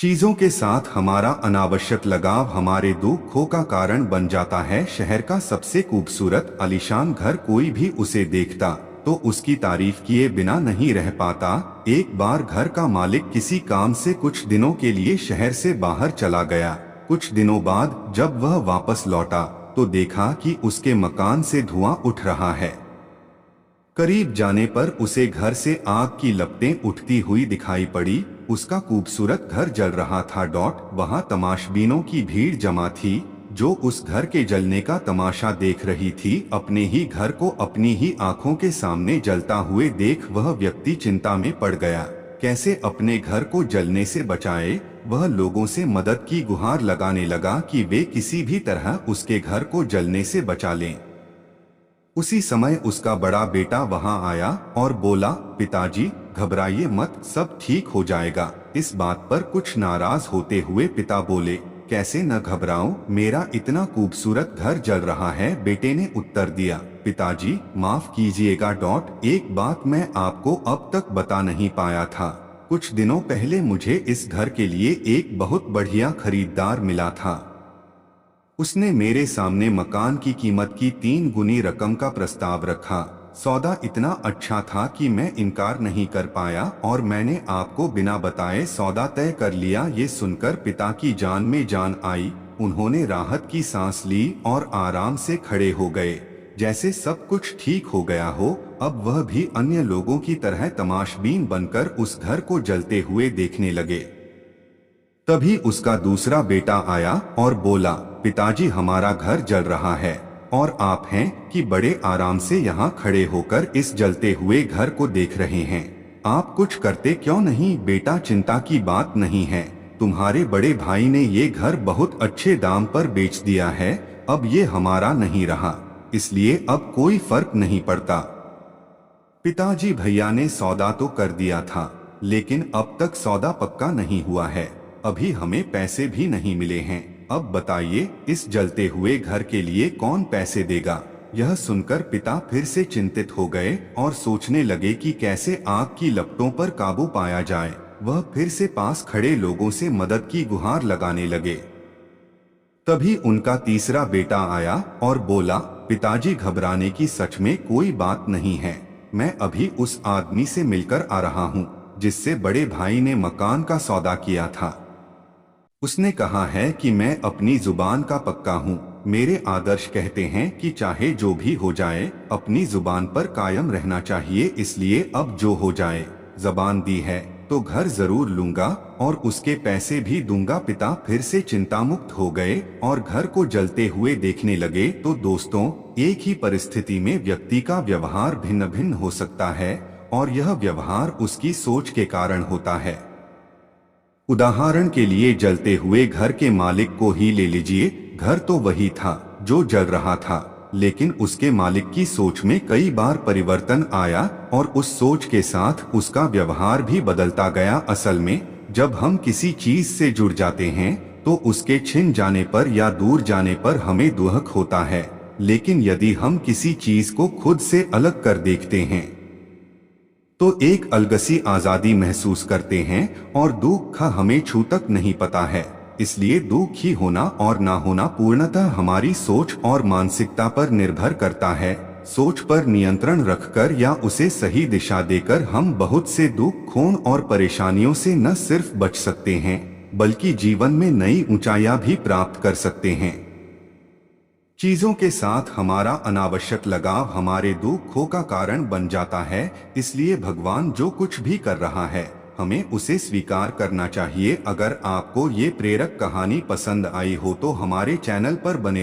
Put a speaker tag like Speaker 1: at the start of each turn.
Speaker 1: चीजों के साथ हमारा अनावश्यक लगाव हमारे दुखों का कारण बन जाता है। शहर का सबसे खूबसूरत आलीशान घर कोई भी उसे देखता तो उसकी तारीफ किए बिना नहीं रह पाता। एक बार घर का मालिक किसी काम से कुछ दिनों के लिए शहर से बाहर चला गया। कुछ दिनों बाद जब वह वापस लौटा तो देखा कि उसके मकान से धुआं उठ रहा है। करीब जाने पर उसे घर से आग की लपटें उठती हुई दिखाई पड़ी। उसका खूबसूरत घर जल रहा था। वहां तमाशबीनों की भीड़ जमा थी जो उस घर के जलने का तमाशा देख रही थी। अपने ही घर को अपनी ही आंखों के सामने जलता हुए देख वह व्यक्ति चिंता में पड़ गया। कैसे अपने घर को जलने से बचाए। वह लोगों से मदद की गुहार लगाने लगा कि वे किसी भी तरह उसके घर को जलने से बचा लें। उसी समय उसका बड़ा बेटा वहां आया और बोला, पिताजी घबराइए मत, सब ठीक हो जाएगा। इस बात पर कुछ नाराज होते हुए पिता बोले, कैसे न घबराऊं, मेरा इतना खूबसूरत घर जल रहा है। बेटे ने उत्तर दिया, पिताजी माफ कीजिएगा। एक बात मैं आपको अब तक बता नहीं पाया था। कुछ दिनों पहले मुझे इस घर के लिए एक बहुत बढ़िया खरीदार मिला था। उसने मेरे सामने मकान की कीमत की 3 गुनी रकम का प्रस्ताव रखा। सौदा इतना अच्छा था कि मैं इनकार नहीं कर पाया और मैंने आपको बिना बताए सौदा तय कर लिया। ये सुनकर पिता की जान में जान आई। उन्होंने राहत की सांस ली और आराम से खड़े हो गए, जैसे सब कुछ ठीक हो गया हो। अब वह भी अन्य लोगों की तरह तमाशबीन बनकर उस घर को जलते हुए देखने लगे। तभी उसका दूसरा बेटा आया और बोला, पिताजी हमारा घर जल रहा है और आप हैं कि बड़े आराम से यहाँ खड़े होकर इस जलते हुए घर को देख रहे हैं। आप कुछ करते क्यों नहीं? बेटा चिंता की बात नहीं है, तुम्हारे बड़े भाई ने ये घर बहुत अच्छे दाम पर बेच दिया है। अब ये हमारा नहीं रहा, इसलिए अब कोई फर्क नहीं पड़ता। पिताजी भैया ने सौदा तो कर दिया था, लेकिन अब तक सौदा पक्का नहीं हुआ है। अभी हमें पैसे भी नहीं मिले हैं। अब बताइए इस जलते हुए घर के लिए कौन पैसे देगा? यह सुनकर पिता फिर से चिंतित हो गए और सोचने लगे कि कैसे आग की लपटों पर काबू पाया जाए। वह फिर से पास खड़े लोगों से मदद की गुहार लगाने लगे। तभी उनका तीसरा बेटा आया और बोला, पिताजी घबराने की सच में कोई बात नहीं है। मैं अभी उस आदमी से मिलकर आ रहा हूँ जिससे बड़े भाई ने मकान का सौदा किया था। उसने कहा है कि मैं अपनी जुबान का पक्का हूँ। मेरे आदर्श कहते हैं कि चाहे जो भी हो जाए अपनी जुबान पर कायम रहना चाहिए। इसलिए अब जो हो जाए, जबान दी है तो घर जरूर लूंगा और उसके पैसे भी दूंगा। पिता फिर से चिंतामुक्त हो गए और घर को जलते हुए देखने लगे। तो दोस्तों, एक ही परिस्थिति में व्यक्ति का व्यवहार भिन्न भिन्न हो सकता है और यह व्यवहार उसकी सोच के कारण होता है। उदाहरण के लिए जलते हुए घर के मालिक को ही ले लीजिए। घर तो वही था जो जल रहा था, लेकिन उसके मालिक की सोच में कई बार परिवर्तन आया और उस सोच के साथ उसका व्यवहार भी बदलता गया। असल में जब हम किसी चीज से जुड़ जाते हैं तो उसके छिन जाने पर या दूर जाने पर हमें दुख होता है, लेकिन यदि हम किसी चीज को खुद से अलग कर देखते हैं तो एक अलगसी आजादी महसूस करते हैं और दुख का हमें छू तक नहीं पता है। इसलिए दुख ही होना और ना होना पूर्णतः हमारी सोच और मानसिकता पर निर्भर करता है। सोच पर नियंत्रण रखकर या उसे सही दिशा देकर हम बहुत से दुखों और परेशानियों से न सिर्फ बच सकते हैं बल्कि जीवन में नई ऊंचाइयां भी प्राप्त कर सकते हैं। चीजों के साथ हमारा अनावश्यक लगाव हमारे दुखों का कारण बन जाता है। इसलिए भगवान जो कुछ भी कर रहा है हमें उसे स्वीकार करना चाहिए। अगर आपको ये प्रेरक कहानी पसंद आई हो तो हमारे चैनल पर बने